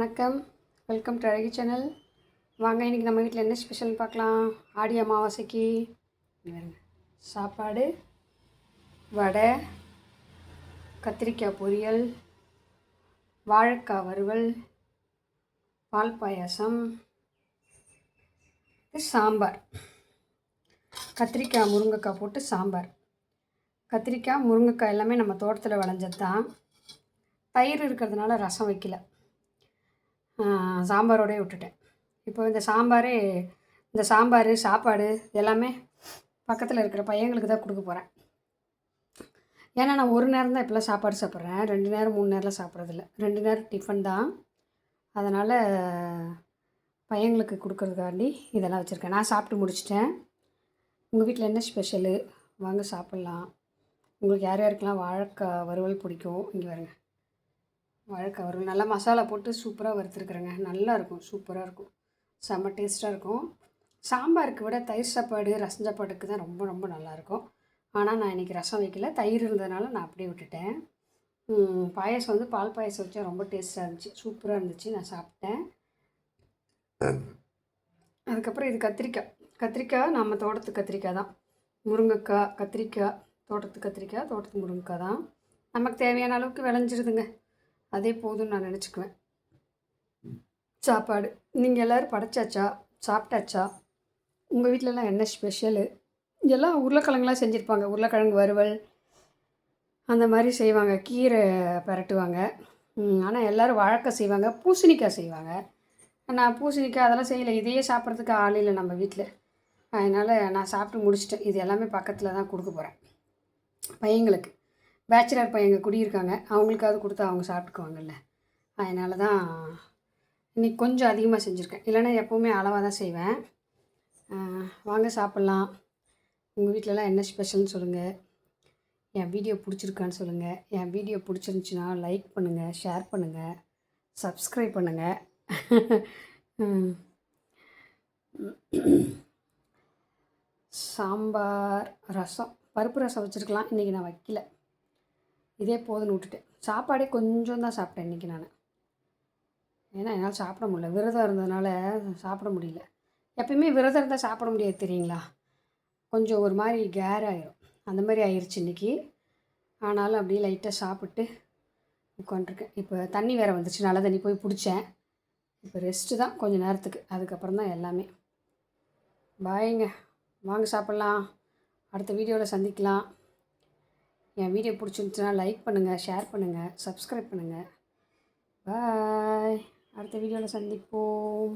வணக்கம், welcome to அழகி channel. வாங்க, இன்றைக்கி நம்ம வீட்டில் என்ன ஸ்பெஷல்னு பார்க்கலாம். ஆடி அமாவாசைக்கு சாப்பாடு, வடை, கத்திரிக்காய் பொரியல், வாழைக்காய் வறுவல், பால் பாயாசம், சாம்பார். கத்திரிக்காய் முருங்கைக்காய் போட்டு சாம்பார். கத்திரிக்காய் முருங்கைக்காய் எல்லாமே நம்ம தோட்டத்தில் விளைஞ்சது தான். தயிர் இருக்கிறதுனால ரசம் வைக்கல, சாம்பாரோடய விட்டுட்டேன். இப்போ இந்த சாம்பார் சாப்பாடு எல்லாமே பக்கத்தில் இருக்கிற பையங்களுக்கு தான் கொடுக்க போகிறேன். ஏன்னா நான் ஒரு நேரம் தான் இப்போலாம் சாப்பாடு சாப்பிட்றேன். 2 நேரம் 3 நேரம்லாம் சாப்பிட்றதில்ல. 2 நேரம் டிஃபன் தான். அதனால் பையங்களுக்கு கொடுக்குறதுக்காண்டி இதெல்லாம் வச்சுருக்கேன். நான் சாப்பிட்டு முடிச்சிட்டேன். உங்கள் வீட்டில் என்ன ஸ்பெஷலு? வாங்க சாப்பிட்லாம். உங்களுக்கு யார் யாருக்கெல்லாம் வாழைக்காய் வறுவல் பிடிக்கும்? இங்கே வருங்க, வாழைக்காய் வறுவல் நல்லா மசாலா போட்டு சூப்பராக வறுத்துருக்குறேங்க. நல்லாயிருக்கும், சூப்பராக இருக்கும், செம்ம டேஸ்ட்டாக இருக்கும். சாம்பாருக்கு விட தயிர் சாப்பாடு ரசம் சாப்பாட்டுக்கு தான் ரொம்ப ரொம்ப நல்லாயிருக்கும். ஆனால் நான் இன்றைக்கி ரசம் வைக்கல, தயிர் இருந்ததுனால நான் அப்படியே விட்டுட்டேன். பாயசம் வந்து பால் பாயசம் வச்சா ரொம்ப டேஸ்ட்டாக இருந்துச்சு, சூப்பராக இருந்துச்சு, நான் சாப்பிட்டேன். அதுக்கப்புறம் இது கத்திரிக்காய் நம்ம தோட்டத்து கத்திரிக்காய் தான். முருங்கைக்காய், கத்திரிக்காய் தோட்டத்து முருங்கைக்காய் தான். நமக்கு தேவையான அளவுக்கு விளைஞ்சிருதுங்க, அதே போதும்னு நான் நினச்சிக்குவேன். சாப்பாடு நீங்கள் எல்லோரும் படைச்சாச்சா, சாப்பிட்டாச்சா? உங்கள் வீட்டிலலாம் என்ன ஸ்பெஷலு? எல்லாம் உருளைக்கிழங்குலாம் செஞ்சுருப்பாங்க. உருளைக்கிழங்கு வறுவல் அந்த மாதிரி செய்வாங்க, கீரை பரட்டுவாங்க. ஆனால் எல்லோரும் வாழைக்காய் செய்வாங்க, பூசணிக்காய் செய்வாங்க. நான் பூசணிக்காய் அதெல்லாம் செய்யலை. இதையே சாப்பிட்றதுக்கு ஆள் இல்லை நம்ம வீட்டில். அதனால் நான் சாப்பிட்டு முடிச்சிட்டேன். இது எல்லாமே பக்கத்தில் தான் கொடுக்க போகிறேன் பையங்களுக்கு. பேச்சுலர் பையங்க குடியிருக்காங்க, அவங்களுக்காவது கொடுத்தா அவங்க சாப்பிட்டுக்குவாங்கல்ல. அதனால தான் இன்றைக்கி கொஞ்சம் அதிகமாக செஞ்சுருக்கேன். இல்லைனா எப்போவுமே அளவாக தான் செய்வேன். வாங்க சாப்பிட்லாம். உங்கள் வீட்டிலலாம் என்ன ஸ்பெஷல்னு சொல்லுங்கள். என் வீடியோ பிடிச்சிருக்கான்னு சொல்லுங்கள். என் வீடியோ பிடிச்சிருந்துச்சின்னா லைக் பண்ணுங்கள், ஷேர் பண்ணுங்கள், சப்ஸ்கிரைப் பண்ணுங்கள். சாம்பார், ரசம், பருப்பு ரசம் வச்சுருக்கலாம். இன்றைக்கி நான் வைக்கல, இதே போதுன்னு விட்டுட்டேன். சாப்பாடே கொஞ்சம் தான் சாப்பிட்டேன் இன்றைக்கி நான். ஏன்னா என்னால் சாப்பிட முடியல, விரதம் இருந்ததுனால சாப்பிட முடியல. எப்பயுமே விரதம் இருந்தால் சாப்பிட முடியாது தெரியுங்களா, கொஞ்சம் ஒரு மாதிரி கேர் ஆகிரும். அந்த மாதிரி ஆயிடுச்சு இன்றைக்கி. ஆனாலும் அப்படியே லைட்டாக சாப்பிட்டு உட்காண்ட்ருக்கேன். இப்போ தண்ணி வேறு வந்துச்சு, நல்ல தண்ணி போய் பிடிச்சேன். இப்போ ரெஸ்ட்டு தான் கொஞ்சம் நேரத்துக்கு, அதுக்கப்புறம் தான் எல்லாமே. பாய்ங்க, வாங்க சாப்பிட்லாம். அடுத்த வீடியோவில் சந்திக்கலாம். என் வீடியோ பிடிச்சிருந்துச்சுன்னா லைக் பண்ணுங்கள், ஷேர் பண்ணுங்கள், சப்ஸ்கிரைப் பண்ணுங்கள். பாய். அடுத்த வீடியோவில் சந்திப்போம்.